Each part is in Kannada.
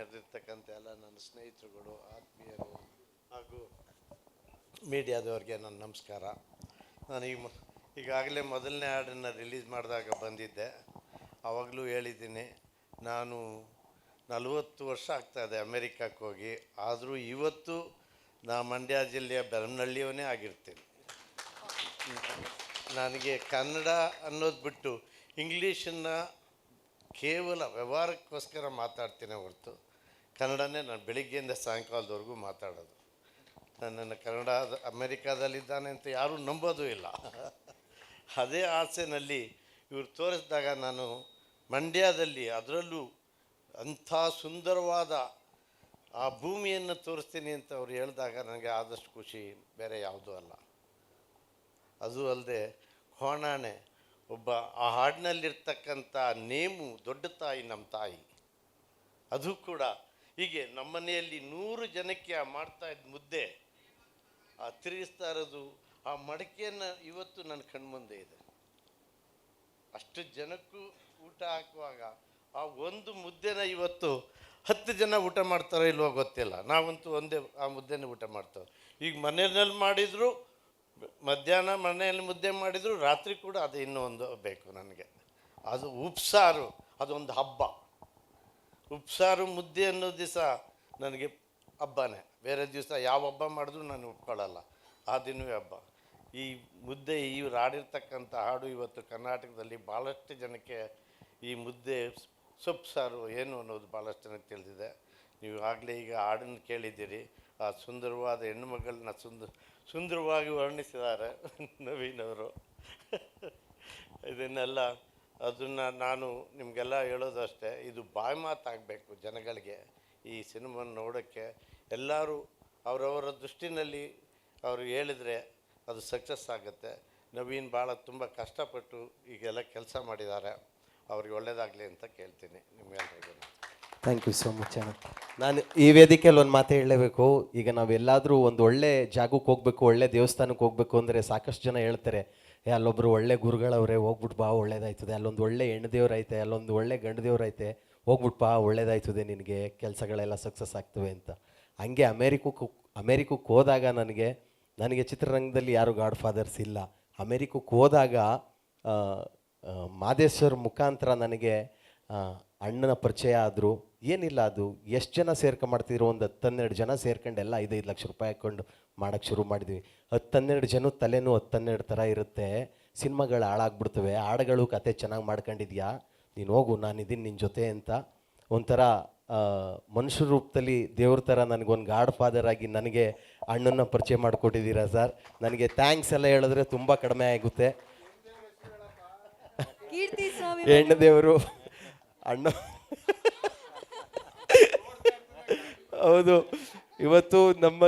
ನೆರೆದಿರ್ತಕ್ಕಂಥ ಎಲ್ಲ ನನ್ನ ಸ್ನೇಹಿತರುಗಳು, ಆತ್ಮೀಯರು ಹಾಗೂ ಮೀಡಿಯಾದವ್ರಿಗೆ ನನ್ನ ನಮಸ್ಕಾರ. ನಾನು ಈಗಾಗಲೇ ಮೊದಲನೇ ಹಾಡನ್ನು ರಿಲೀಸ್ ಮಾಡಿದಾಗ ಬಂದಿದ್ದೆ. ಆವಾಗಲೂ ಹೇಳಿದ್ದೀನಿ, ನಾನು 40 ವರ್ಷ ಆಗ್ತಾಯಿದೆ ಅಮೇರಿಕಕ್ಕೆ ಹೋಗಿ. ಆದರೂ ಇವತ್ತು ನಾ ಮಂಡ್ಯ ಜಿಲ್ಲೆಯ ಬೆರಮನಹಳ್ಳಿಯವನೇ ಆಗಿರ್ತೀನಿ. ನನಗೆ ಕನ್ನಡ ಅನ್ನೋದು ಬಿಟ್ಟು ಇಂಗ್ಲೀಷನ್ನು ಕೇವಲ ವ್ಯವಹಾರಕ್ಕೋಸ್ಕರ ಮಾತಾಡ್ತೀನಿ ಹೊರತು ಕನ್ನಡನೇ ನಾನು ಬೆಳಿಗ್ಗೆಯಿಂದ ಸಾಯಂಕಾಲದವರೆಗೂ ಮಾತಾಡೋದು. ನನ್ನನ್ನು ಕನ್ನಡ ಅಮೇರಿಕಾದಲ್ಲಿದ್ದಾನೆ ಅಂತ ಯಾರೂ ನಂಬೋದು ಇಲ್ಲ. ಅದೇ ಆಸೆನಲ್ಲಿ ಇವರು ತೋರಿಸಿದಾಗ ನಾನು ಮಂಡ್ಯದಲ್ಲಿ, ಅದರಲ್ಲೂ ಅಂಥ ಸುಂದರವಾದ ಆ ಭೂಮಿಯನ್ನು ತೋರಿಸ್ತೀನಿ ಅಂತ ಅವ್ರು ಹೇಳಿದಾಗ ನನಗೆ ಆದಷ್ಟು ಖುಷಿ ಬೇರೆ ಯಾವುದೂ ಅಲ್ಲ. ಅದು ಅಲ್ಲದೆ ಹೊಣಾಣೆ, ಒಬ್ಬ ಆ ಹಾಡಿನಲ್ಲಿರ್ತಕ್ಕಂಥ ನೇಮು ದೊಡ್ಡ ತಾಯಿ ನಮ್ಮ ತಾಯಿ. ಅದು ಕೂಡ ಹೀಗೆ ನಮ್ಮನೆಯಲ್ಲಿ 100 ಜನಕ್ಕೆ ಮಾಡ್ತಾಯಿದ್ದ ಮುದ್ದೆ, ಆ ತಿರುಗಿಸ್ತಾ ಇರೋದು, ಆ ಮಡಕೆಯನ್ನು ಇವತ್ತು ನನ್ನ ಕಣ್ಮುಂದೆ ಇದೆ. ಅಷ್ಟು ಜನಕ್ಕೂ ಊಟ ಹಾಕುವಾಗ ಆ ಒಂದು ಮುದ್ದೆನ ಇವತ್ತು 10 ಜನ ಊಟ ಮಾಡ್ತಾರೋ ಇಲ್ವೋ ಗೊತ್ತಿಲ್ಲ. ನಾವಂತೂ ಒಂದೇ ಆ ಮುದ್ದೆನ ಊಟ ಮಾಡ್ತೇವೆ. ಈಗ ಮನೆಯಲ್ಲಿ ಮಾಡಿದ್ರು, ಮಧ್ಯಾಹ್ನ ಮನೆಯಲ್ಲಿ ಮುದ್ದೆ ಮಾಡಿದ್ರು, ರಾತ್ರಿ ಕೂಡ ಅದು ಇನ್ನೂ ಒಂದು ಬೇಕು ನನಗೆ. ಅದು ಉಪ್ಸಾರು, ಅದೊಂದು ಹಬ್ಬ. ಉಪ್ಸಾರು ಮುದ್ದೆ ಅನ್ನೋ ದಿವಸ ನನಗೆ ಹಬ್ಬನೇ. ಬೇರೆ ದಿವಸ ಯಾವ ಹಬ್ಬ ಮಾಡಿದ್ರು ನಾನು ಒಪ್ಕೊಳ್ಳಲ್ಲ, ಆ ದಿನವೇ ಹಬ್ಬ. ಈ ಮುದ್ದೆ, ಇವ್ರು ಹಾಡಿರ್ತಕ್ಕಂಥ ಹಾಡು ಇವತ್ತು ಕರ್ನಾಟಕದಲ್ಲಿ ಭಾಳಷ್ಟು ಜನಕ್ಕೆ ಈ ಮುದ್ದೆ ಸೊಪ್ಪು ಸಾರು ಏನು ಅನ್ನೋದು ಭಾಳಷ್ಟು ಜನಕ್ಕೆ ತಿಳಿದಿದೆ. ನೀವು ಆಗಲೇ ಈಗ ಹಾಡನ್ನು ಕೇಳಿದ್ದೀರಿ. ಆ ಸುಂದರವಾದ ಹೆಣ್ಣುಮಗಳನ್ನ ಸುಂದರವಾಗಿ ವರ್ಣಿಸಿದ್ದಾರೆ ನವೀನ್ ಅವರು. ಇದನ್ನೆಲ್ಲ ಅದನ್ನು ನಾನು ನಿಮಗೆಲ್ಲ ಹೇಳೋದು ಅಷ್ಟೇ, ಇದು ಬಾಯಿ ಮಾತಾಗಬೇಕು ಜನಗಳಿಗೆ. ಈ ಸಿನಿಮಾನ ನೋಡೋಕ್ಕೆ ಎಲ್ಲರೂ ಅವರವರ ದೃಷ್ಟಿನಲ್ಲಿ ಅವರು ಹೇಳಿದರೆ ಅದು ಸಕ್ಸಸ್ ಆಗುತ್ತೆ. ನವೀನ್ ಭಾಳ ತುಂಬ ಕಷ್ಟಪಟ್ಟು ಈಗೆಲ್ಲ ಕೆಲಸ ಮಾಡಿದ್ದಾರೆ. ಅವ್ರಿಗೆ ಒಳ್ಳೆಯದಾಗಲಿ ಅಂತ ಕೇಳ್ತೀನಿ ನಿಮ್ಗೆಲ್ಲರಿಗೂ. ಥ್ಯಾಂಕ್ ಯು ಸೋ ಮಚ್ ಅಣ್ಣ. ನಾನು ಈ ವೇದಿಕೆಯಲ್ಲಿ ಒಂದು ಮಾತು ಹೇಳಲೇಬೇಕು. ಈಗ ನಾವೆಲ್ಲಾದರೂ ಒಂದು ಒಳ್ಳೆ ಜಾಗಕ್ಕೆ ಹೋಗಬೇಕು, ಒಳ್ಳೆ ದೇವಸ್ಥಾನಕ್ಕೆ ಹೋಗಬೇಕು ಅಂದರೆ ಸಾಕಷ್ಟು ಜನ ಹೇಳ್ತಾರೆ, ಅಲ್ಲೊಬ್ಬರು ಒಳ್ಳೆ ಗುರುಗಳವ್ರೆ, ಹೋಗ್ಬಿಟ್ಟು ಬಾ ಒಳ್ಳೇದಾಯ್ತದೆ, ಅಲ್ಲೊಂದು ಒಳ್ಳೆ ಹೆಣ್ಣು ದೇವ್ರೈತೆ, ಅಲ್ಲೊಂದು ಒಳ್ಳೆ ಗಂಡು ದೇವ್ರೈತೆ, ಹೋಗ್ಬಿಟ್ಟು ಬಾ ಒಳ್ಳೇದಾಯ್ತದೆ, ನಿನಗೆ ಕೆಲಸಗಳೆಲ್ಲ ಸಕ್ಸಸ್ ಆಗ್ತವೆ ಅಂತ. ಹಂಗೆ ಅಮೇರಿಕಕ್ಕೆ ಹೋದಾಗ ನನಗೆ ಚಿತ್ರರಂಗದಲ್ಲಿ ಯಾರು ಗಾಡ್ ಫಾದರ್ಸ್ ಇಲ್ಲ. ಅಮೇರಿಕಕ್ಕೆ ಹೋದಾಗ ಮಾದೇಶ್ವರ್ ಮುಖಾಂತರ ನನಗೆ ಅಣ್ಣನ ಪರಿಚಯ ಆದರು. ಏನಿಲ್ಲ, ಅದು ಎಷ್ಟು ಜನ ಸೇರ್ಕೊಂಡ್ಮಾಡ್ತಿದ್ರು, ಒಂದು 10-12 ಜನ ಸೇರ್ಕೊಂಡು ಎಲ್ಲ 5-5 ಲಕ್ಷ ರೂಪಾಯಿ ಹಾಕ್ಕೊಂಡು ಮಾಡೋಕ್ಕೆ ಶುರು ಮಾಡಿದ್ವಿ. 10-12 ಜನ ತಲೆನೂ 10-12 ಥರ ಇರುತ್ತೆ. ಸಿನಿಮಾಗಳು ಹಾಳಾಗ್ಬಿಡ್ತವೆ. ಹಾಡುಗಳು ಕತೆ ಚೆನ್ನಾಗಿ ಮಾಡ್ಕೊಂಡಿದ್ಯಾ, ನೀನು ಹೋಗು, ನಾನಿದ್ದೀನಿ ನಿನ್ನ ಜೊತೆ ಅಂತ ಒಂಥರ ಮನುಷ್ಯ ರೂಪದಲ್ಲಿ ದೇವ್ರ ಥರ ನನಗೊಂದು ಗಾಡ್ ಫಾದರ್ ಆಗಿ ನನಗೆ ಅಣ್ಣನ ಪರಿಚಯ ಮಾಡಿಕೊಟ್ಟಿದ್ದೀರಾ ಸರ್. ನನಗೆ ಥ್ಯಾಂಕ್ಸ್ ಎಲ್ಲ ಹೇಳಿದ್ರೆ ತುಂಬ ಕಡಿಮೆ ಆಗುತ್ತೆ. ಹೆಣ್ಣು ದೇವರು ಅಣ್ಣ. ಹೌದು, ಇವತ್ತು ನಮ್ಮ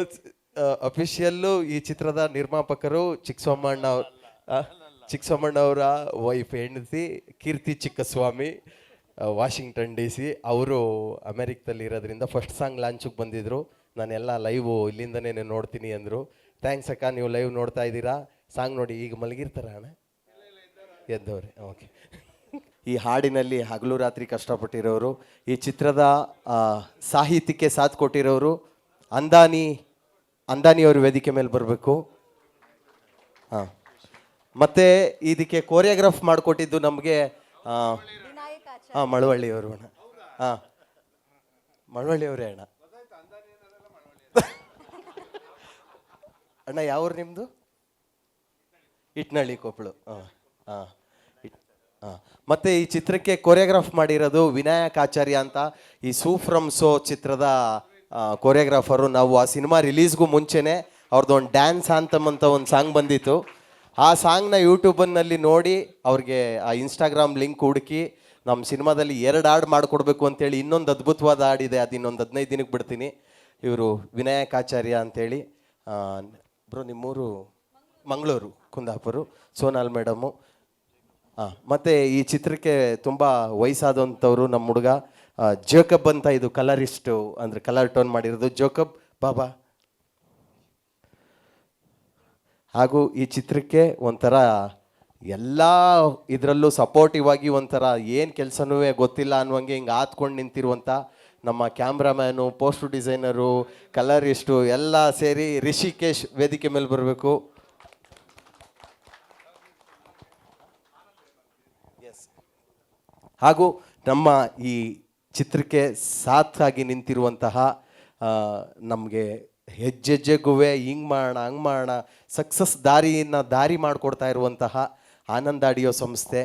ಅಫಿಷಿಯಲ್ಲು ಈ ಚಿತ್ರದ ನಿರ್ಮಾಪಕರು ಚಿಕ್ಕಸೋಮಣ್ಣ ಅವರ ವೈಫ್ ಹೆಂಡತಿ ಕೀರ್ತಿ ಚಿಕ್ಕಸ್ವಾಮಿ, ವಾಷಿಂಗ್ಟನ್ DC. ಅವರು ಅಮೇರಿಕದಲ್ಲಿ ಇರೋದ್ರಿಂದ ಫಸ್ಟ್ ಸಾಂಗ್ ಲಾಂಚಿಗೆ ಬಂದಿದ್ದರು. ನಾನೆಲ್ಲ ಲೈವು ಇಲ್ಲಿಂದನೇ ನೋಡ್ತೀನಿ ಅಂದರು. ಥ್ಯಾಂಕ್ಸ್ ಅಕ್ಕ, ನೀವು ಲೈವ್ ನೋಡ್ತಾ ಇದ್ದೀರಾ. ಸಾಂಗ್ ನೋಡಿ ಈಗ ಮಲಗಿರ್ತಾರ ಅಣ್ಣ, ಎದ್ದವ್ರೆ. ಓಕೆ. ಈ ಹಾಡಿನಲ್ಲಿ ಹಗಲು ರಾತ್ರಿ ಕಷ್ಟಪಟ್ಟಿರೋರು, ಈ ಚಿತ್ರದ ಸಾಹಿತ್ಯಕ್ಕೆ ಸಾಥ್ ಕೊಟ್ಟಿರೋರು ಅಂದಾನಿಯವರು ವೇದಿಕೆ ಮೇಲೆ ಬರಬೇಕು. ಹಾಂ, ಮತ್ತು ಇದಕ್ಕೆ ಕೋರಿಯೋಗ್ರಾಫ್ ಮಾಡಿಕೊಟ್ಟಿದ್ದು ನಮಗೆ ಮಳವಳ್ಳಿಯವರು ಅಣ್ಣ. ಮಳವಳ್ಳಿಯವರೇ ಅಣ್ಣ. ಅಣ್ಣ ಯಾವ್ರು ನಿಮ್ಮದು? ಇಟ್ನಳ್ಳಿ, ಕೊಪ್ಪಳು. ಮತ್ತು ಈ ಚಿತ್ರಕ್ಕೆ ಕೊರಿಯೋಗ್ರಾಫ್ ಮಾಡಿರೋದು ವಿನಾಯಕ್ ಆಚಾರ್ಯ ಅಂತ, ಈ ಸೂ ಫ್ರಮ್ ಸೋ ಚಿತ್ರದ ಕೊರಿಯೋಗ್ರಾಫರು. ನಾವು ಆ ಸಿನಿಮಾ ರಿಲೀಸ್ಗೂ ಮುಂಚೆನೇ ಅವ್ರದ್ದು ಒಂದು ಡ್ಯಾನ್ಸ್ ಆಂಥಮ್ ಅಂತ ಒಂದು ಸಾಂಗ್ ಬಂದಿತ್ತು. ಆ ಸಾಂಗ್ನ ಯೂಟ್ಯೂಬನ್ನಲ್ಲಿ ನೋಡಿ ಅವ್ರಿಗೆ ಆ ಇನ್ಸ್ಟಾಗ್ರಾಮ್ ಲಿಂಕ್ ಹುಡುಕಿ ನಮ್ಮ ಸಿನಿಮಾದಲ್ಲಿ 2 ಹಾಡು ಮಾಡಿಕೊಡ್ಬೇಕು ಅಂತೇಳಿ ಇನ್ನೊಂದು ಅದ್ಭುತವಾದ ಹಾಡಿದೆ, ಅದು ಇನ್ನೊಂದು 15 ದಿನಕ್ಕೆ ಬಿಡ್ತೀನಿ. ಇವರು ವಿನಾಯಕ್ ಆಚಾರ್ಯ ಅಂಥೇಳಿ. ಬ್ರೋ ನಿಮ್ಮೂರು? ಮಂಗಳೂರು, ಕುಂದಾಪುರ. ಸೋನಾಲ್ ಮೇಡಮು. ಮತ್ತು ಈ ಚಿತ್ರಕ್ಕೆ ತುಂಬ ವಯಸ್ಸಾದಂಥವ್ರು ನಮ್ಮ ಹುಡುಗ ಜೋಕಬ್ ಅಂತ, ಇದು ಕಲರಿಸ್ಟು, ಅಂದರೆ ಕಲರ್ ಟೋನ್ ಮಾಡಿರೋದು ಜೋಕಬ್ ಬಾಬಾ. ಹಾಗೂ ಈ ಚಿತ್ರಕ್ಕೆ ಒಂಥರ ಎಲ್ಲ ಇದರಲ್ಲೂ ಸಪೋರ್ಟಿವ್ ಆಗಿ ಒಂಥರ ಏನು ಕೆಲಸನೂ ಗೊತ್ತಿಲ್ಲ ಅನ್ನುವಂಗೆ ಹಿಂಗೆ ಆತ್ಕೊಂಡು ನಿಂತಿರುವಂಥ ನಮ್ಮ ಕ್ಯಾಮ್ರಾಮ್ಯಾನು, ಪೋಸ್ಟರ್ ಡಿಸೈನರು, ಕಲರಿಸ್ಟು ಎಲ್ಲ ಸೇರಿ ರಿಷಿಕೇಶ್ ವೇದಿಕೆ ಮೇಲೆ ಬರಬೇಕು. ಹಾಗೂ ನಮ್ಮ ಈ ಚಿತ್ರಕ್ಕೆ ಸಾಥಾಗಿ ನಿಂತಿರುವಂತಹ ನಮಗೆ ಹೆಜ್ಜೆಜ್ಜೆಗೂ ಹಿಂಗೆ ಮಾಡೋಣ ಹಂಗೆ ಮಾಡೋಣ ಸಕ್ಸಸ್ ದಾರಿ ಮಾಡಿಕೊಡ್ತಾ ಇರುವಂತಹ ಆನಂದ್ ಆಡಿಯೋ ಸಂಸ್ಥೆ,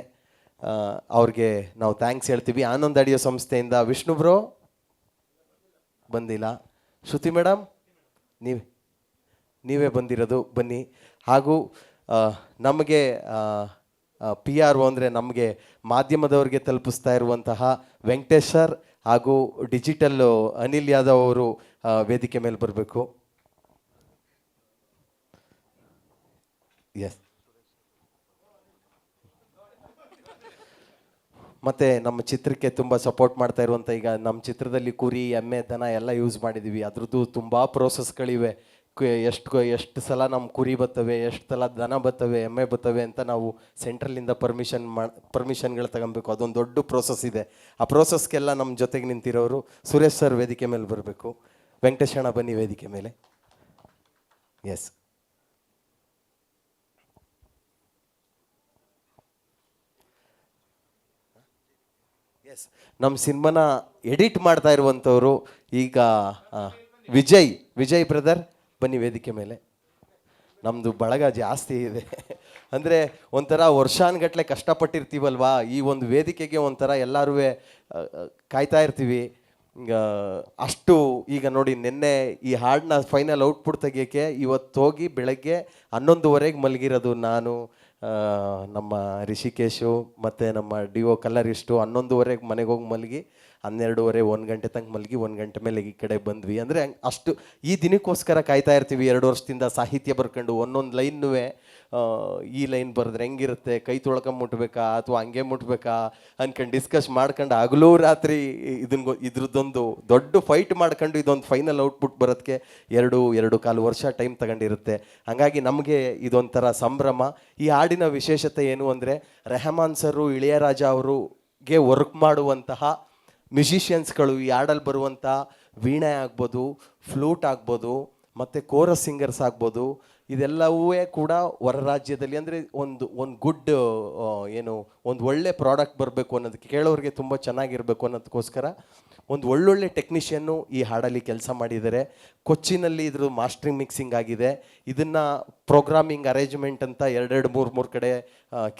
ಅವ್ರಿಗೆ ನಾವು ಥ್ಯಾಂಕ್ಸ್ ಹೇಳ್ತೀವಿ. ಆನಂದ್ ಆಡಿಯೋ ಸಂಸ್ಥೆಯಿಂದ ವಿಷ್ಣು ಬ್ರೋ ಬಂದಿಲ್ಲ, ಶ್ರುತಿ ಮೇಡಮ್ ನೀವೇ ಬಂದಿರೋದು, ಬನ್ನಿ. ಹಾಗೂ ನಮಗೆ PR ಅಂದರೆ ನಮಗೆ ಮಾಧ್ಯಮದವ್ರಿಗೆ ತಲುಪಿಸ್ತಾ ಇರುವಂತಹ ವೆಂಕಟೇಶ್ ಸರ್ ಹಾಗೂ ಡಿಜಿಟಲ್ ಅನಿಲ್ ಯಾದವ್ ಅವರು ವೇದಿಕೆ ಮೇಲೆ ಬರಬೇಕು. ಎಸ್. ಮತ್ತು ನಮ್ಮ ಚಿತ್ರಕ್ಕೆ ತುಂಬ ಸಪೋರ್ಟ್ ಮಾಡ್ತಾ ಇರುವಂಥ, ಈಗ ನಮ್ಮ ಚಿತ್ರದಲ್ಲಿ ಕುರಿ, ಎಮ್ಮೆ, ದನ ಎಲ್ಲ ಯೂಸ್ ಮಾಡಿದ್ದೀವಿ. ಅದ್ರದ್ದು ತುಂಬ ಪ್ರೋಸೆಸ್ಗಳಿವೆ. ಎಷ್ಟು ಸಲ ನಮ್ಮ ಕುರಿ ಬರ್ತವೆ, ಎಷ್ಟು ಸಲ ದನ ಬರ್ತವೆ, ಎಮ್ಮೆ ಬರ್ತವೆ ಅಂತ ನಾವು ಸೆಂಟ್ರಲಿಂದ ಪರ್ಮಿಷನ್ಗಳು ತಗೊಬೇಕು. ಅದೊಂದು ದೊಡ್ಡ ಪ್ರೋಸೆಸ್ ಇದೆ. ಆ ಪ್ರೋಸೆಸ್ಗೆಲ್ಲ ನಮ್ಮ ಜೊತೆಗೆ ನಿಂತಿರೋರು ಸುರೇಶ್ ಸರ್ ವೇದಿಕೆ ಮೇಲೆ ಬರಬೇಕು. ವೆಂಕಟೇಶಣ್ಣ ಬನ್ನಿ ವೇದಿಕೆ ಮೇಲೆ. ಎಸ್. ಎಸ್, ನಮ್ಮ ಸಿನಿಮಾನ ಎಡಿಟ್ ಮಾಡ್ತಾ ಇರುವಂಥವ್ರು ಈಗ ವಿಜಯ್ ಬ್ರದರ್ ಬನ್ನಿ ವೇದಿಕೆ ಮೇಲೆ. ನಮ್ಮದು ಬಳಗ ಜಾಸ್ತಿ ಇದೆ. ಅಂದರೆ ಒಂಥರ ವರ್ಷಾನುಗಟ್ಲೆ ಕಷ್ಟಪಟ್ಟಿರ್ತೀವಲ್ವಾ, ಈ ಒಂದು ವೇದಿಕೆಗೆ ಒಂಥರ ಎಲ್ಲರೂ ಕಾಯ್ತಾ ಇರ್ತೀವಿ. ಅಷ್ಟು ಈಗ ನೋಡಿ, ನಿನ್ನೆ ಈ ಹಾಡನ್ನ ಫೈನಲ್ ಔಟ್ಪುಟ್ ತೆಗಿಯೋಕ್ಕೆ ಇವತ್ತು ಹೋಗಿ ಬೆಳಗ್ಗೆ 11:30 ಮಲಗಿರೋದು ನಾನು, ನಮ್ಮ ರಿಷಿಕೇಶು ಮತ್ತು ನಮ್ಮ DO ಕಲರಿಸ್ಟು. 11:30 ಮನೆಗೆ ಹೋಗಿ ಮಲಗಿ 12:30 1 ಗಂಟೆ ತನಕ ಮಲಗಿ 1 ಗಂಟೆ ಮೇಲೆ ಈ ಕಡೆ ಬಂದ್ವಿ. ಅಂದರೆ ಅಷ್ಟು ಈ ದಿನಕ್ಕೋಸ್ಕರ ಕಾಯ್ತಾ ಇರ್ತೀವಿ. 2 ವರ್ಷದಿಂದ ಸಾಹಿತ್ಯ ಬರ್ಕೊಂಡು ಒಂದೊಂದು ಲೈನ್ನೂ ಈ ಲೈನ್ ಬರೆದ್ರೆ ಹೆಂಗಿರುತ್ತೆ, ಕೈ ತೊಳ್ಕೊಂಬಿಟ್ಬೇಕಾ ಅಥವಾ ಹಂಗೆ ಮುಟ್ಬೇಕಾ ಅನ್ಕೊಂಡು ಡಿಸ್ಕಸ್ ಮಾಡ್ಕೊಂಡು ಹಗಲೂ ರಾತ್ರಿ ಇದ್ರದ್ದೊಂದು ದೊಡ್ಡ ಫೈಟ್ ಮಾಡ್ಕೊಂಡು ಇದೊಂದು ಫೈನಲ್ ಔಟ್ಪುಟ್ ಬರೋದಕ್ಕೆ 2.25 ವರ್ಷ ಟೈಮ್ ತಗೊಂಡಿರುತ್ತೆ. ಹಾಗಾಗಿ ನಮಗೆ ಇದೊಂಥರ ಸಂಭ್ರಮ. ಈ ಹಾಡಿನ ವಿಶೇಷತೆ ಏನು ಅಂದರೆ, ರೆಹಮಾನ್ ಸರು, ಇಳೆಯರಾಜ ಅವರಿಗೆ ವರ್ಕ್ ಮಾಡುವಂತಹ ಮ್ಯೂಸಿಷಿಯನ್ಸ್ಗಳು ಈ ಹಾಡಲ್ಲಿ ಬರುವಂಥ ವೀಣೆ ಆಗ್ಬೋದು, ಫ್ಲೂಟ್ ಆಗ್ಬೋದು, ಮತ್ತು ಕೋರಸ್ ಸಿಂಗರ್ಸ್ ಆಗ್ಬೋದು, ಇದೆಲ್ಲವೂ ಕೂಡ ಹೊರ ರಾಜ್ಯದಲ್ಲಿ ಅಂದರೆ ಒಂದು ಗುಡ್ ಒಂದು ಒಳ್ಳೆ ಪ್ರಾಡಕ್ಟ್ ಬರಬೇಕು ಅನ್ನೋದಕ್ಕೆ, ಕೇಳೋರಿಗೆ ತುಂಬ ಚೆನ್ನಾಗಿರಬೇಕು ಅನ್ನೋದಕ್ಕೋಸ್ಕರ ಒಂದು ಒಳ್ಳೊಳ್ಳೆ ಟೆಕ್ನಿಷಿಯನ್ನು ಈ ಹಾಡಲ್ಲಿ ಕೆಲಸ ಮಾಡಿದ್ದಾರೆ. ಕೊಚ್ಚಿನಲ್ಲಿ ಇದ್ರ ಮಾಸ್ಟ್ರಿಂಗ್ ಮಿಕ್ಸಿಂಗ್ ಆಗಿದೆ. ಇದನ್ನು ಪ್ರೋಗ್ರಾಮಿಂಗ್ ಅರೇಂಜ್ಮೆಂಟ್ ಅಂತ 2-3 ಕಡೆ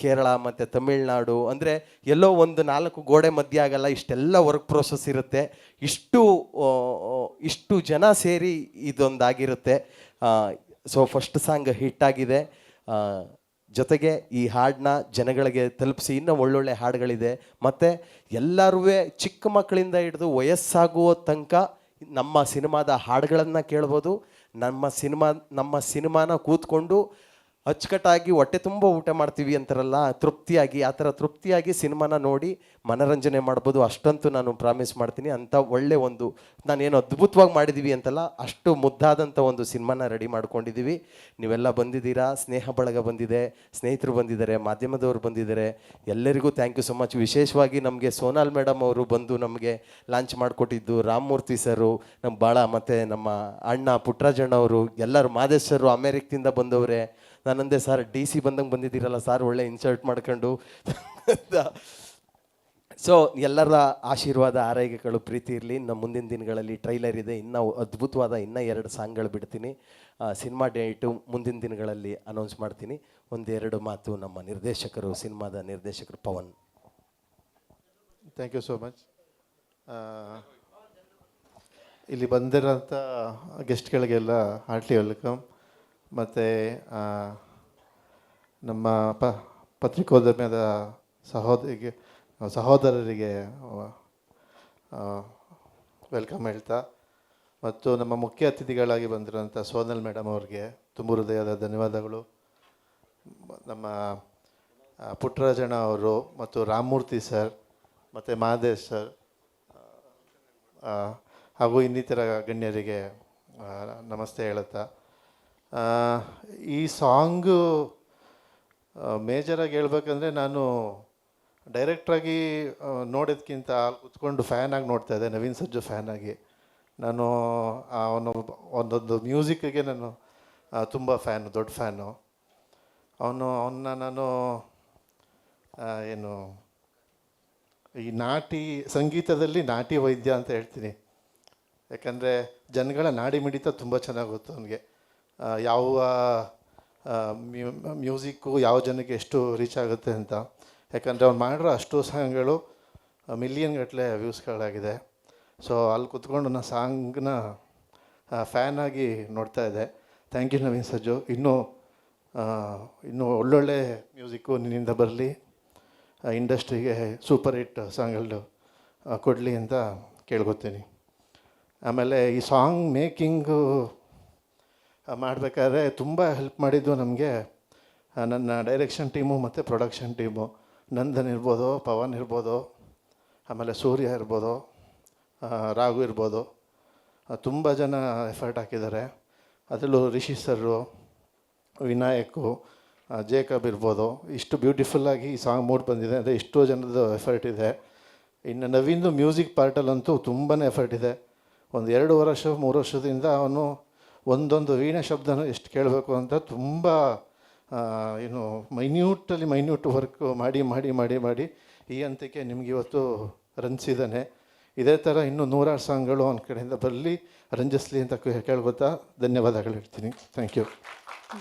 ಕೇರಳ ಮತ್ತು ತಮಿಳ್ನಾಡು, ಅಂದರೆ ಎಲ್ಲೋ ಒಂದು 4 ಗೋಡೆ ಮಧ್ಯೆ ಆಗಲ್ಲ, ಇಷ್ಟೆಲ್ಲ ವರ್ಕ್ ಪ್ರೋಸೆಸ್ ಇರುತ್ತೆ. ಇಷ್ಟು ಜನ ಸೇರಿ ಇದೊಂದಾಗಿರುತ್ತೆ. ಸೊ ಫಸ್ಟ್ ಸಾಂಗ್ ಹಿಟ್ಟಾಗಿದೆ. ಜೊತೆಗೆ ಈ ಹಾಡನ್ನ ಜನಗಳಿಗೆ ತಲುಪಿಸಿ ಇನ್ನೂ ಒಳ್ಳೊಳ್ಳೆ ಹಾಡುಗಳಿದೆ. ಮತ್ತು ಎಲ್ಲರೂ ಚಿಕ್ಕ ಮಕ್ಕಳಿಂದ ಹಿಡಿದು ವಯಸ್ಸಾಗುವ ತನಕ ನಮ್ಮ ಸಿನಿಮಾದ ಹಾಡುಗಳನ್ನು ಕೇಳ್ಬೋದು. ನಮ್ಮ ಸಿನಿಮಾನ ಕೂತ್ಕೊಂಡು ಅಚ್ಚುಕಟ್ಟಾಗಿ ಹೊಟ್ಟೆ ತುಂಬ ಊಟ ಮಾಡ್ತೀವಿ ಅಂತಾರಲ್ಲ, ತೃಪ್ತಿಯಾಗಿ, ಆ ಥರ ತೃಪ್ತಿಯಾಗಿ ಸಿನಿಮಾನ ನೋಡಿ ಮನೋರಂಜನೆ ಮಾಡ್ಬೋದು. ಅಷ್ಟಂತೂ ನಾನು ಪ್ರಾಮಿಸ್ ಮಾಡ್ತೀನಿ. ಅಂಥ ಒಳ್ಳೆ ನಾನೇನು ಅದ್ಭುತವಾಗಿ ಮಾಡಿದ್ದೀವಿ ಅಂತಲ್ಲ, ಅಷ್ಟು ಮುದ್ದಾದಂಥ ಒಂದು ಸಿನಿಮಾನ ರೆಡಿ ಮಾಡ್ಕೊಂಡಿದ್ದೀವಿ. ನೀವೆಲ್ಲ ಬಂದಿದ್ದೀರಾ, ಸ್ನೇಹ ಬಳಗ ಬಂದಿದೆ, ಸ್ನೇಹಿತರು ಬಂದಿದ್ದಾರೆ, ಮಾಧ್ಯಮದವರು ಬಂದಿದ್ದಾರೆ. ಎಲ್ಲರಿಗೂ ಥ್ಯಾಂಕ್ ಯು ಸೊ ಮಚ್. ವಿಶೇಷವಾಗಿ ನಮಗೆ ಸೋನಾಲ್ ಮೇಡಮ್ ಅವರು ಬಂದು ನಮಗೆ ಲಾಂಚ್ ಮಾಡಿಕೊಟ್ಟಿದ್ದು, ರಾಮಮೂರ್ತಿ ಸರು ನಮ್ಮ ಭಾಳ, ಮತ್ತು ನಮ್ಮ ಅಣ್ಣ ಪುಟ್ಟರಾಜಣ್ಣ ಅವರು, ಎಲ್ಲರೂ, ಮಾದೇಶ್ ಸರು ಅಮೇರಿಕದಿಂದ ಬಂದವರೇ. ನಾನಂದೆ ಸರ್ DC ಬಂದಂಗೆ ಬಂದಿದ್ದೀರಲ್ಲ ಸರ್, ಒಳ್ಳೆ ಇನ್ಸರ್ಟ್ ಮಾಡ್ಕೊಂಡು. ಸೊ ಎಲ್ಲರ ಆಶೀರ್ವಾದ, ಆರೈಕೆಗಳು, ಪ್ರೀತಿ ಇರಲಿ. ನಮ್ಮ ಮುಂದಿನ ದಿನಗಳಲ್ಲಿ ಟ್ರೈಲರ್ ಇದೆ, ಇನ್ನೂ ಅದ್ಭುತವಾದ 2 ಸಾಂಗ್ಗಳು ಬಿಡ್ತೀನಿ. ಸಿನಿಮಾ ಡೇಟು ಮುಂದಿನ ದಿನಗಳಲ್ಲಿ ಅನೌನ್ಸ್ ಮಾಡ್ತೀನಿ. 1-2 ಮಾತು ನಮ್ಮ ಸಿನಿಮಾದ ನಿರ್ದೇಶಕರು Pavan. Thank you so much. ಇಲ್ಲಿ ಬಂದಿರೋಂಥ ಗೆಸ್ಟ್ಗಳಿಗೆಲ್ಲ ಹಾರ್ಟ್ಲಿ ವೆಲ್ಕಮ್. ಮತ್ತು ನಮ್ಮ ಪತ್ರಿಕೋದ್ಯಮದ ಸಹೋದರರಿಗೆ ವೆಲ್ಕಮ್ ಹೇಳ್ತಾ, ಮತ್ತು ನಮ್ಮ ಮುಖ್ಯ ಅತಿಥಿಗಳಾಗಿ ಬಂದಿರೋಂಥ ಸೋನಲ್ ಮೇಡಮ್ ಅವ್ರಿಗೆ ತುಂಬ ಹೃದಯದ ಧನ್ಯವಾದಗಳು. ನಮ್ಮ ಪುಟ್ಟರಾಜಣ್ಣ ಅವರು ಮತ್ತು ರಾಮಮೂರ್ತಿ ಸರ್ ಮತ್ತು ಮಹದೇಶ್ ಸರ್ ಹಾಗೂ ಇನ್ನಿತರ ಗಣ್ಯರಿಗೆ ನಮಸ್ತೆ ಹೇಳುತ್ತಾ, ಈ ಸಾಂಗು ಮೇಜರಾಗಿ ಹೇಳ್ಬೇಕಂದ್ರೆ ನಾನು ಡೈರೆಕ್ಟ್ರಾಗಿ ನೋಡೋದಕ್ಕಿಂತ ಅಲ್ಲಿ ಕೂತ್ಕೊಂಡು ಫ್ಯಾನಾಗಿ ನೋಡ್ತಾ ಇದ್ದೆ, ನವೀನ್ ಸಜ್ಜು ಫ್ಯಾನಾಗಿ. ನಾನು ಅವನು ಒಂದೊಂದು ಮ್ಯೂಸಿಕ್ಕಿಗೆ ನಾನು ತುಂಬ ಫ್ಯಾನು, ದೊಡ್ಡ ಫ್ಯಾನು. ಅವನ್ನ ನಾನು ಏನು ಈ ನಾಟಿ ಸಂಗೀತದಲ್ಲಿ ನಾಟಿ ವೈದ್ಯ ಅಂತ ಹೇಳ್ತೀನಿ. ಯಾಕಂದರೆ ಜನಗಳ ನಾಡಿ ಮಿಡಿತ ತುಂಬ ಚೆನ್ನಾಗಿ ಗೊತ್ತು ಅವನಿಗೆ. ಯಾವ ಮ್ಯೂಸಿಕ್ಕು ಯಾವ ಜನಕ್ಕೆ ಎಷ್ಟು ರೀಚ್ ಆಗುತ್ತೆ ಅಂತ. ಯಾಕಂದರೆ ಅವ್ನು ಮಾಡಿರೋ ಅಷ್ಟು ಸಾಂಗ್ಗಳು ಮಿಲಿಯನ್ ಗಟ್ಟಲೆ ವ್ಯೂಸ್ಗಳಾಗಿದೆ. ಸೊ ಅಲ್ಲಿ ಕೂತ್ಕೊಂಡು ನಾನು ಸಾಂಗ್ನ ಫ್ಯಾನಾಗಿ ನೋಡ್ತಾ ಇದ್ದೆ. ಥ್ಯಾಂಕ್ ಯು ನವೀನ್ ಸಜ್ಜು. ಇನ್ನೂ ಒಳ್ಳೊಳ್ಳೆ ಮ್ಯೂಸಿಕ್ಕು ನಿನ್ನಿಂದ ಬರಲಿ, ಇಂಡಸ್ಟ್ರಿಗೆ ಸೂಪರ್ ಹಿಟ್ ಸಾಂಗ್ಗಳು ಕೊಡಲಿ ಅಂತ ಕೇಳ್ಕೊತೀನಿ. ಆಮೇಲೆ ಈ ಸಾಂಗ್ ಮೇಕಿಂಗು ಮಾಡಬೇಕಾದ್ರೆ ತುಂಬ ಹೆಲ್ಪ್ ಮಾಡಿದ್ದು ನಮಗೆ ನನ್ನ ಡೈರೆಕ್ಷನ್ ಟೀಮು ಮತ್ತು ಪ್ರೊಡಕ್ಷನ್ ಟೀಮು. ನಂದನ್ ಇರ್ಬೋದು, ಪವನ್ ಇರ್ಬೋದು, ಆಮೇಲೆ ಸೂರ್ಯ ಇರ್ಬೋದು, ರಾಘು ಇರ್ಬೋದು. ತುಂಬ ಜನ ಎಫರ್ಟ್ ಹಾಕಿದ್ದಾರೆ. ಅದರಲ್ಲೂ ರಿಷಿ ಸರ್ರು, ವಿನಾಯಕು, ಜೇಕಬ್ ಇರ್ಬೋದು. ಇಷ್ಟು ಬ್ಯೂಟಿಫುಲ್ಲಾಗಿ ಈ ಸಾಂಗ್ ಮೂಡ್ ಬಂದಿದೆ ಅಂದರೆ ಎಷ್ಟೋ ಜನದ್ದು ಎಫರ್ಟ್ ಇದೆ. ಇನ್ನು ನವೀನ್ದು ಮ್ಯೂಸಿಕ್ ಪಾರ್ಟಲ್ಲಂತೂ ತುಂಬಾ ಎಫರ್ಟ್ ಇದೆ. ಒಂದು 2 ವರ್ಷ 3 ವರ್ಷದಿಂದ ಅವನು ಒಂದೊಂದು ವೀಣೆ ಶಬ್ದನೂ ಎಷ್ಟು ಕೇಳಬೇಕು ಅಂತ ತುಂಬ ಮೈನ್ಯೂಟ್ ವರ್ಕ್ ಮಾಡಿ ಈ ಹಂತಕ್ಕೆ ನಿಮ್ಗೆ ಇವತ್ತು ರಂಜಿಸಿದ್ದಾನೆ. ಇದೇ ಥರ ಇನ್ನೂ 100 ಸಾಂಗ್ಗಳು ಅವನ ಕಡೆಯಿಂದ ಬರಲಿ, ರಂಜಿಸ್ಲಿ ಅಂತ ಕೇಳ್ಕೊತಾ ಧನ್ಯವಾದಗಳು ಹೇಳ್ತೀನಿ. Thank you.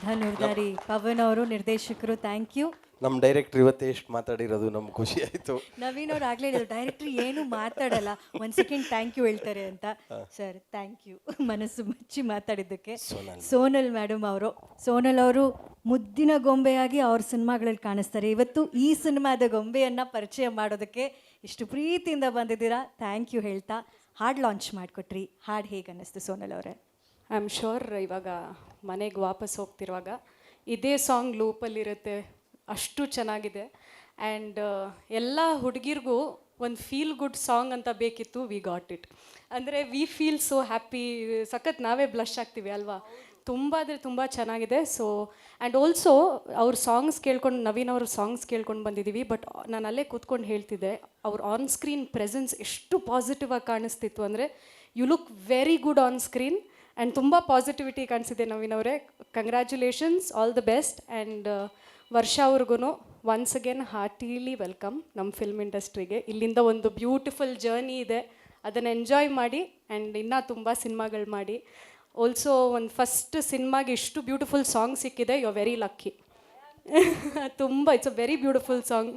ಧನ್ಯವಾದ ರೀ ಪವನ್ ಅವರು, ನಿರ್ದೇಶಕರು. Thank you. ನಮ್ಮ ಡೈರೆಕ್ಟ್ರ್ ಇವತ್ತೇ ಎಷ್ಟು ಮಾತಾಡಿರೋದು ನಮ್ಗೆ ಖುಷಿ ಆಯಿತು. ನವೀನ್ ಅವ್ರು ಆಗಲೇ ಹೇಳಿದ್ರು ಡೈರೆಕ್ಟ್ರ್ ಏನು ಮಾತಾಡಲ್ಲ, 1 ಸೆಕೆಂಡ್ ಥ್ಯಾಂಕ್ ಯು ಹೇಳ್ತಾರೆ ಅಂತ. ಸರ್ ಥ್ಯಾಂಕ್ ಯು ಮನಸ್ಸು ಮುಚ್ಚಿ ಮಾತಾಡಿದ್ದಕ್ಕೆ. ಸೋನಲ್ ಮೇಡಮ್ ಅವರು, ಸೋನಲ್ ಅವರು ಮುದ್ದಿನ ಗೊಂಬೆಯಾಗಿ ಅವ್ರ ಸಿನಿಮಾಗಳಲ್ಲಿ ಕಾಣಿಸ್ತಾರೆ. ಇವತ್ತು ಈ ಸಿನಿಮಾದ ಗೊಂಬೆಯನ್ನು ಪರಿಚಯ ಮಾಡೋದಕ್ಕೆ ಇಷ್ಟು ಪ್ರೀತಿಯಿಂದ ಬಂದಿದ್ದೀರಾ. ಥ್ಯಾಂಕ್ ಯು ಹೇಳ್ತಾ ಹಾಡು ಲಾಂಚ್ ಮಾಡಿಕೊಟ್ರಿ. ಹಾಡು ಹೇಗೆ ಅನ್ನಿಸ್ತು ಸೋನಲ್ ಅವರೇ? ಐ ಆಮ್ ಶ್ಯೂರ್ ಇವಾಗ ಮನೆಗೆ ವಾಪಸ್ ಹೋಗ್ತಿರುವಾಗ ಇದೇ ಸಾಂಗ್ ಲೂಪಲ್ಲಿರುತ್ತೆ, ಅಷ್ಟು ಚೆನ್ನಾಗಿದೆ. ಆ್ಯಂಡ್ ಎಲ್ಲ ಹುಡುಗಿರಿಗೂ ಒಂದು ಫೀಲ್ ಗುಡ್ ಸಾಂಗ್ ಅಂತ ಬೇಕಿತ್ತು. We got it. ಅಂದರೆ ವಿ ಫೀಲ್ ಸೋ ಹ್ಯಾಪಿ, ಸಖತ್ ನಾವೇ ಬ್ಲಶ್ ಆಗ್ತೀವಿ ಅಲ್ವಾ. ತುಂಬ ಅಂದರೆ ತುಂಬ ಚೆನ್ನಾಗಿದೆ. ಸೊ ಆ್ಯಂಡ್ ಆಲ್ಸೋ ಅವ್ರ ಸಾಂಗ್ಸ್ ಕೇಳ್ಕೊಂಡು, ನವೀನ್ ಅವ್ರ ಸಾಂಗ್ಸ್ ಕೇಳ್ಕೊಂಡು ಬಂದಿದ್ದೀವಿ. ಬಟ್ ನಾನು ಅಲ್ಲೇ ಕೂತ್ಕೊಂಡು ಹೇಳ್ತಿದ್ದೆ, ಅವ್ರ ಆನ್ ಸ್ಕ್ರೀನ್ ಪ್ರೆಸೆನ್ಸ್ ಎಷ್ಟು ಪಾಸಿಟಿವ್ ಆಗಿ ಕಾಣಿಸ್ತಿತ್ತು ಅಂದರೆ, you look very good on screen. And ತುಂಬ ಪಾಸಿಟಿವಿಟಿ ಕಾಣಿಸಿದೆ ನವೀನ್ ಅವರೇ. Congratulations, all the best. And Varsha ಅವ್ರಿಗೂ ಒನ್ಸ್ ಅಗೇನ್ ಹಾರ್ಟಿಲಿ ವೆಲ್ಕಮ್ ನಮ್ಮ ಫಿಲ್ಮ್ ಇಂಡಸ್ಟ್ರಿಗೆ. ಇಲ್ಲಿಂದ ಒಂದು ಬ್ಯೂಟಿಫುಲ್ ಜರ್ನಿ ಇದೆ, ಅದನ್ನು ಎಂಜಾಯ್ ಮಾಡಿ ಆ್ಯಂಡ್ ಇನ್ನೂ ತುಂಬ ಸಿನಿಮಾಗಳು ಮಾಡಿ. ಆಲ್ಸೋ ಒಂದು ಫಸ್ಟ್ ಸಿನಿಮಾಗೆ ಇಷ್ಟು ಬ್ಯೂಟಿಫುಲ್ ಸಾಂಗ್ ಸಿಕ್ಕಿದೆ. You are very lucky. ತುಂಬ it's a very beautiful song.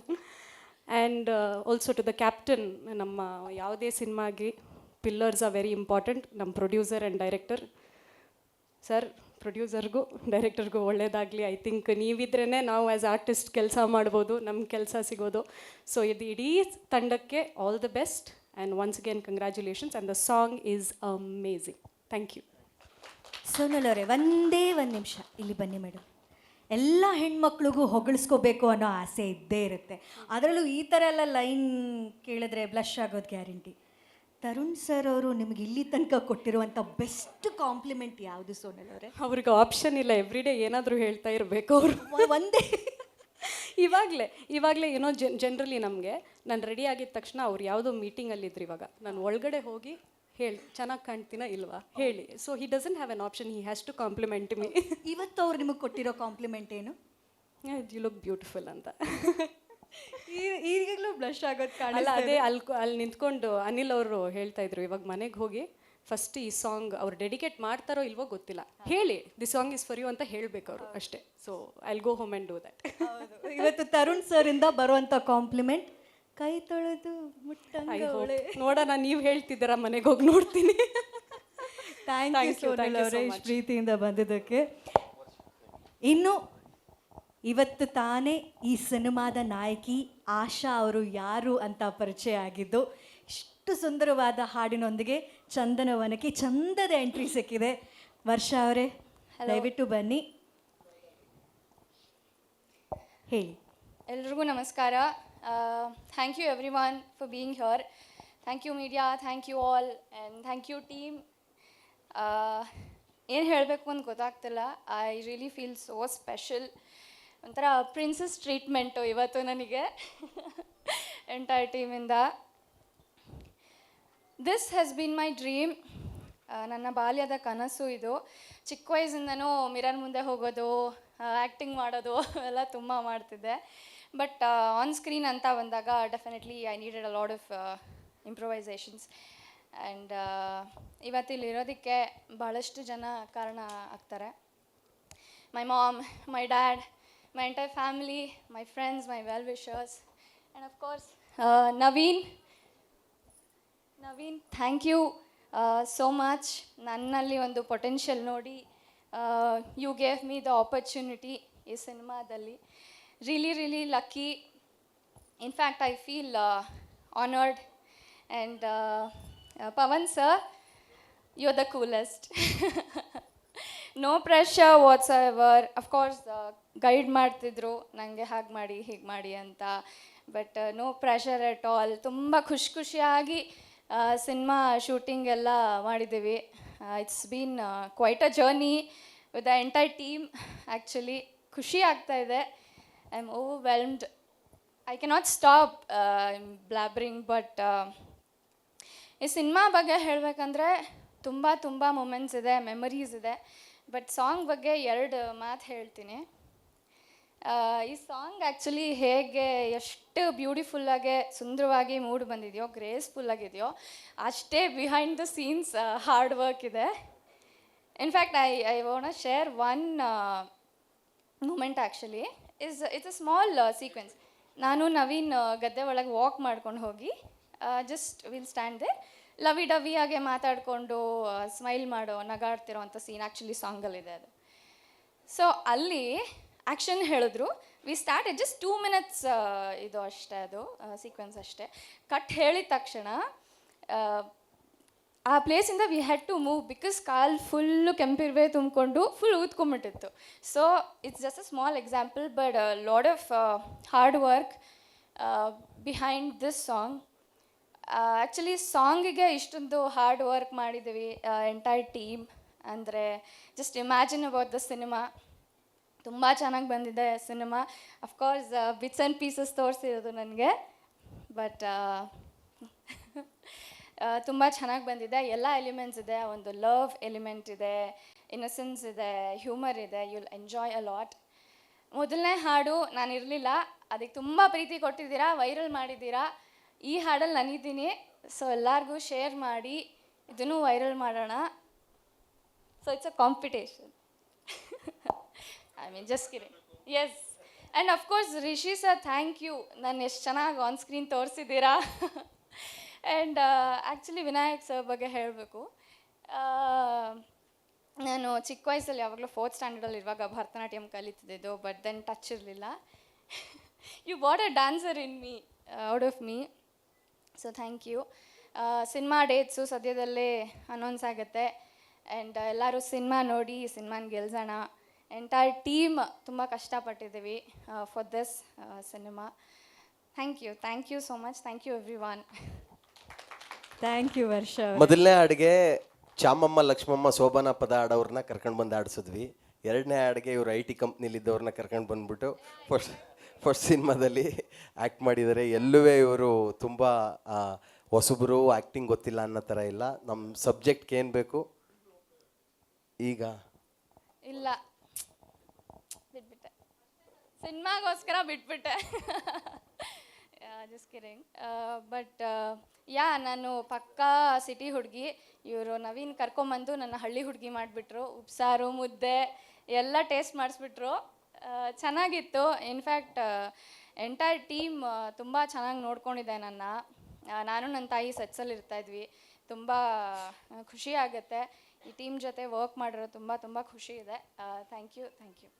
And also to the captain, ನಮ್ಮ ಯಾವುದೇ ಸಿನಿಮಾಗೆ ಪಿಲ್ಲರ್ಸ್ ಆರ್ ವೆರಿ ಇಂಪಾರ್ಟೆಂಟ್. ನಮ್ಮ ಪ್ರೊಡ್ಯೂಸರ್ ಆ್ಯಂಡ್ ಡೈರೆಕ್ಟರ್ ಸರ್, ಪ್ರೊಡ್ಯೂಸರ್ಗೂ ಡೈರೆಕ್ಟರ್ಗೂ ಒಳ್ಳೇದಾಗಲಿ. ಐ ಥಿಂಕ್ ನೀವಿದ್ರೇ ನಾವು ಆ್ಯಸ್ ಆರ್ಟಿಸ್ಟ್ ಕೆಲಸ ಮಾಡ್ಬೋದು, ನಮ್ಮ ಕೆಲಸ ಸಿಗೋದು. ಸೊ ಇದು ಇಡೀ ತಂಡಕ್ಕೆ all the best and once again congratulations. And the song is amazing. Thank you. Sonal ಅವರೇ, ಒಂದೇ ಒಂದು ನಿಮಿಷ ಇಲ್ಲಿ ಬನ್ನಿ ಮೇಡಮ್. ಎಲ್ಲ ಹೆಣ್ಮಕ್ಳಿಗೂ ಹೊಗಳಿಸ್ಕೋಬೇಕು ಅನ್ನೋ ಆಸೆ ಇದ್ದೇ ಇರುತ್ತೆ. ಅದರಲ್ಲೂ ಈ ಥರ ಎಲ್ಲ ಲೈನ್ ಕೇಳಿದ್ರೆ ಬ್ಲಶ್ ಆಗೋದು ಗ್ಯಾರಂಟಿ. ತರುಣ್ ಸರ್ ಅವರು ನಿಮ್ಗೆ ಇಲ್ಲಿ ತನಕ ಕೊಟ್ಟಿರುವಂಥ ಬೆಸ್ಟ್ ಕಾಂಪ್ಲಿಮೆಂಟ್ ಯಾವುದು ಸೋನಲ್ ಅವರೇ? ಅವ್ರಿಗೆ ಆಪ್ಷನ್ ಇಲ್ಲ, ಎವ್ರಿಡೇ ಏನಾದರೂ ಹೇಳ್ತಾ ಇರಬೇಕು ಅವರು. ಒಂದೇ ಇವಾಗಲೇ ಏನೋ ಜನರಲಿ ನಮಗೆ, ನಾನು ರೆಡಿ ಆಗಿದ ತಕ್ಷಣ ಅವ್ರು ಯಾವುದೋ ಮೀಟಿಂಗಲ್ಲಿದ್ರು, ಇವಾಗ ನಾನು ಒಳಗಡೆ ಹೋಗಿ ಹೇಳಿ ಚೆನ್ನಾಗಿ ಕಾಣ್ತೀನ ಇಲ್ವಾ ಹೇಳಿ. So he doesn't have an option, he has to compliment me. ಇವತ್ತು ಅವ್ರು ನಿಮಗೆ ಕೊಟ್ಟಿರೋ ಕಾಂಪ್ಲಿಮೆಂಟ್ ಏನು? ಯು ಲುಕ್ ಬ್ಯೂಟಿಫುಲ್ ಅಂತ. ಈಗಲೂ ಬ್ಲಶ್ ಆಗೋದು ಅಲ್ಲ, ಅದೇ ಅಲ್ಲಿ ನಿಂತ್ಕೊಂಡು ಅನಿಲ್ ಅವರು ಹೇಳ್ತಾ ಇದ್ರು, ಇವಾಗ ಮನೆಗೆ ಹೋಗಿ ಫಸ್ಟ್ ಈ ಸಾಂಗ್ ಅವ್ರು ಡೆಡಿಕೇಟ್ ಮಾಡ್ತಾರೋ ಇಲ್ವೋ ಗೊತ್ತಿಲ್ಲ, ಹೇಳಿ the song is for you ಅಂತ ಹೇಳಬೇಕು ಅವರು ಅಷ್ಟೇ. So I will go home and do that. ಇವತ್ತು ತರುಣ್ ಸರ್ ಇಂದ ಬರುವಂಥ ಕಾಂಪ್ಲಿಮೆಂಟ್, ಕೈ ತೊಳೆದು ಮುಟ್ಟಂಗೆ. ನೋಡೋಣ, ನೀವು ಹೇಳ್ತಿದ್ದೀರಾ, ಮನೆಗೆ ಹೋಗಿ ನೋಡ್ತೀನಿ. ಥ್ಯಾಂಕ್ ಯು ಸೋನಲ್ ಅವರೇ, ಪ್ರೀತಿಯಿಂದ ಬಂದಿದ್ದಕ್ಕೆ. ಇನ್ನು ಇವತ್ತು ತಾನೇ ಈ ಸಿನಿಮಾದ ನಾಯಕಿ ಆಶಾ ಅವರು ಯಾರು ಅಂತ ಪರಿಚಯ ಆಗಿದ್ದು. ಇಷ್ಟು ಸುಂದರವಾದ ಹಾಡಿನೊಂದಿಗೆ ಚಂದನವನಕ್ಕೆ ಚಂದದ ಎಂಟ್ರಿ ಸಿಕ್ಕಿದೆ. ವರ್ಷ ಅವರೇ ದಯವಿಟ್ಟು ಬನ್ನಿ, ಹೇಳಿ. ಎಲ್ರಿಗೂ ನಮಸ್ಕಾರ. Thank you everyone for being here. Thank you media, thank you all, and thank you team. ಏನು ಹೇಳಬೇಕು ಅಂತ ಗೊತ್ತಾಗ್ತಿಲ್ಲ. I really feel so special. ಒಂಥರ ಪ್ರಿನ್ಸಸ್ ಟ್ರೀಟ್ಮೆಂಟು ಇವತ್ತು ನನಗೆ ಎಂಟೈರ್ ಟೀಮಿಂದ. This has been my dream. ನನ್ನ ಬಾಲ್ಯದ ಕನಸು ಇದು. ಚಿಕ್ಕ ವಯಸ್ಸಿಂದನೂ ಮಿರರ್ ಮುಂದೆ ಹೋಗೋದು, ಆ್ಯಕ್ಟಿಂಗ್ ಮಾಡೋದು ಎಲ್ಲ ತುಂಬ ಮಾಡ್ತಿದ್ದೆ. ಬಟ್ ಆನ್ ಸ್ಕ್ರೀನ್ ಅಂತ ಬಂದಾಗ definitely I needed a lot of improvisations. And ಇವತ್ತಿಲ್ಲಿರೋದಕ್ಕೆ ಭಾಳಷ್ಟು ಜನ ಕಾರಣ ಆಗ್ತಾರೆ. My mom, my dad, my entire family, my friends, my well-wishers, and of course, Naveen. Naveen, thank you so much. ನನ್ನಲ್ಲಿ ಒಂದು ಪೊಟೆನ್ಷಿಯಲ್ ನೋಡಿ you gave me the opportunity ಈ ಸಿನಿಮಾದಲ್ಲಿ. Really lucky. In fact I feel honoured. And Pavan sir, you are the coolest. No pressure whatsoever. Of course guide ಮಾಡ್ತಿದ್ರು ನನಗೆ ಹಾಗೆ ಮಾಡಿ ಹೀಗೆ ಮಾಡಿ ಅಂತ. But no pressure at all. ತುಂಬ ಖುಷಿಯಾಗಿ ಸಿನಿಮಾ ಶೂಟಿಂಗ್ ಎಲ್ಲ ಮಾಡಿದ್ದೀವಿ. It's been quite a journey with the entire team. Actually ಖುಷಿ ಆಗ್ತಾಯಿದೆ. I am overwhelmed. I cannot stop blabbering. But ಈ ಸಿನಿಮಾ ಬಗ್ಗೆ ಹೇಳಬೇಕಂದ್ರೆ ತುಂಬ ಮೂಮೆಂಟ್ಸ್ ಇದೆ, ಮೆಮರೀಸ್ ಇದೆ. ಬಟ್ ಸಾಂಗ್ ಬಗ್ಗೆ 2 ಮಾತು ಹೇಳ್ತೀನಿ. ಈ ಸಾಂಗ್ ಆ್ಯಕ್ಚುಲಿ ಹೇಗೆ ಎಷ್ಟು ಬ್ಯೂಟಿಫುಲ್ಲಾಗೆ ಸುಂದರವಾಗಿ ಮೂಡ್ ಬಂದಿದೆಯೋ, ಗ್ರೇಸ್ಫುಲ್ಲಾಗಿದೆಯೋ, ಅಷ್ಟೇ behind the scenes hard work ಇದೆ. In fact I want share one moment. Actually it's a small sequence. ನಾನು ನವೀನ್ ಗದ್ದೆ ಒಳಗೆ ವಾಕ್ ಮಾಡ್ಕೊಂಡು ಹೋಗಿ ಜಸ್ಟ್ ವಿಲ್ ಸ್ಟ್ಯಾಂಡ್ ದೇ, ಲವಿ ಡವಿಯಾಗೆ ಮಾತಾಡಿಕೊಂಡು ಸ್ಮೈಲ್ ಮಾಡೋ, ನಗಾಡ್ತಿರೋ ಅಂಥ ಸೀನ್ ಆ್ಯಕ್ಚುಲಿ ಸಾಂಗಲ್ಲಿದೆ ಅದು. ಸೊ ಅಲ್ಲಿ ಆ್ಯಕ್ಷನ್ ಹೇಳಿದ್ರು. We start it just 2 minutes ಇದು ಅಷ್ಟೇ, ಅದು ಸೀಕ್ವೆನ್ಸ್ ಅಷ್ಟೇ. ಕಟ್ ಹೇಳಿದ ತಕ್ಷಣ ಆ ಪ್ಲೇಸಿಂದ we had to move because ಕಾಲ್ ಫುಲ್ಲು ಕೆಂಪಿರುವೆ ತುಂಬಿಕೊಂಡು ಫುಲ್ ಊದ್ಕೊಂಬಿಟ್ಟಿತ್ತು. So it's just a small example, but lot of hard work behind this song. Actually ಸಾಂಗಿಗೆ ಇಷ್ಟೊಂದು ಹಾರ್ಡ್ ವರ್ಕ್ ಮಾಡಿದ್ದೀವಿ ಎಂಟೈರ್ ಟೀಮ್. ಅಂದರೆ just imagine about the cinema. ತುಂಬ ಚೆನ್ನಾಗಿ ಬಂದಿದೆ cinema. Of course bits and pieces ತೋರಿಸಿರೋದು ನನಗೆ, ಬಟ್ ತುಂಬ ಚೆನ್ನಾಗಿ ಬಂದಿದೆ. ಎಲ್ಲ ಎಲಿಮೆಂಟ್ಸ್ ಇದೆ. ಒಂದು ಲವ್ ಎಲಿಮೆಂಟ್ ಇದೆ, ಇನ್ನಸೆನ್ಸ್ ಇದೆ, ಹ್ಯೂಮರ್ ಇದೆ. You will enjoy a lot. ಮೊದಲನೇ ಹಾಡು ನಾನು ಇರಲಿಲ್ಲ, ಅದಕ್ಕೆ ತುಂಬ ಪ್ರೀತಿ ಕೊಟ್ಟಿದ್ದೀರಾ, ವೈರಲ್ ಮಾಡಿದ್ದೀರಾ. ಈ ಹಾಡಲ್ಲಿ ನಾನಿದ್ದೀನಿ. ಸೊ ಎಲ್ಲರಿಗೂ ಶೇರ್ ಮಾಡಿ ಇದನ್ನು ವೈರಲ್ ಮಾಡೋಣ. So it's a competition. I mean just kidding. Yes. And of course Rishi sir, thank you. ನಾನು ಎಷ್ಟು ಚೆನ್ನಾಗಿ ಆನ್ ಸ್ಕ್ರೀನ್ ತೋರಿಸಿದ್ದೀರಾ. ಆ್ಯಂಡ್ ಆ್ಯಕ್ಚುಲಿ ವಿನಾಯಕ್ ಸರ್ ಬಗ್ಗೆ ಹೇಳಬೇಕು. ನಾನು ಚಿಕ್ಕ ವಯಸ್ಸಲ್ಲಿ ಯಾವಾಗಲೂ 4th ಸ್ಟ್ಯಾಂಡರ್ಡಲ್ಲಿ ಇರುವಾಗ ಭರತನಾಟ್ಯಂ ಕಲಿತಿದ್ದು. ಬಟ್ ದೆನ್ ಟಚ್ ಇರಲಿಲ್ಲ. You brought a dancer in me, out of me. So thank you. Cinema dates ಸದ್ಯದಲ್ಲೇ ಅನೌನ್ಸ್ ಆಗುತ್ತೆ. ಆ್ಯಂಡ್ ಎಲ್ಲರೂ ಸಿನಿಮಾ ನೋಡಿ ಸಿನಿಮಾನ ಗೆಲ್ಸೋಣ. ಎಂಟೈರ್ ಟೀಮ್ ತುಂಬ ಕಷ್ಟಪಟ್ಟಿದ್ದೀವಿ for this cinema. Thank you so much. Thank you everyone. Thank you ವರ್ಷ. ಮೊದಲನೇ ಹಾಡಿಗೆ ಚಾಮಮ್ಮ, ಲಕ್ಷ್ಮಮ್ಮ, ಶೋಭನಾ ಪದ ಆಡೋರನ್ನ ಕರ್ಕೊಂಡು ಬಂದು ಆಡಿಸಿದ್ವಿ. 2ನೇ ಹಾಡಿಗೆ ಇವರು IT ಕಂಪ್ನಿಲಿದ್ದವ್ರನ್ನ ಕರ್ಕೊಂಡು ಬಂದ್ಬಿಟ್ಟು ಫಸ್ಟ್ ಸಿನಿಮಾದಲ್ಲಿ ಆ್ಯಕ್ಟ್ ಮಾಡಿದ್ದಾರೆ. ಎಲ್ಲೂ ಇವರು ತುಂಬ ಹೊಸಬರು, ಆ್ಯಕ್ಟಿಂಗ್ ಗೊತ್ತಿಲ್ಲ ಅನ್ನೋ ಥರ ಇಲ್ಲ. ನಮ್ಮ ಸಬ್ಜೆಕ್ಟ್ಗೆ ಏನು ಬೇಕು ಈಗ ಇಲ್ಲ, ಬಿಟ್ಬಿಟ್ಟೆ. ಸಿನಿಮಾಗೋಸ್ಕರ ಬಿಟ್ಬಿಟ್ಟೆ. ಜಸ್ಟ್ ಕಿರಿಂಗ್. ಬಟ್ ನಾನು ಪಕ್ಕಾ ಸಿಟಿ ಹುಡುಗಿ. ಇವರು ನವೀನ್ ಕರ್ಕೊಂಬಂದು ನನ್ನ ಹಳ್ಳಿ ಹುಡುಗಿ ಮಾಡಿಬಿಟ್ರು. ಉಪ್ಸಾರು, ಮುದ್ದೆ ಎಲ್ಲ ಟೇಸ್ಟ್ ಮಾಡಿಸ್ಬಿಟ್ರು. ಚೆನ್ನಾಗಿತ್ತು. ಇನ್ಫ್ಯಾಕ್ಟ್ ಎಂಟೈರ್ ಟೀಮ್ ತುಂಬ ಚೆನ್ನಾಗಿ ನೋಡ್ಕೊಂಡಿದೆ ನನ್ನ. ನಾನು ನನ್ನ ತಾಯಿ ಸೆಟ್ಸಲ್ಲಿ ಇರ್ತಾಯಿದ್ವಿ. ತುಂಬ ಖುಷಿ ಆಗುತ್ತೆ. ಈ ಟೀಮ್ ಜೊತೆ ವರ್ಕ್ ಮಾಡಿರೋ ತುಂಬ ಖುಷಿ ಇದೆ. Thank you.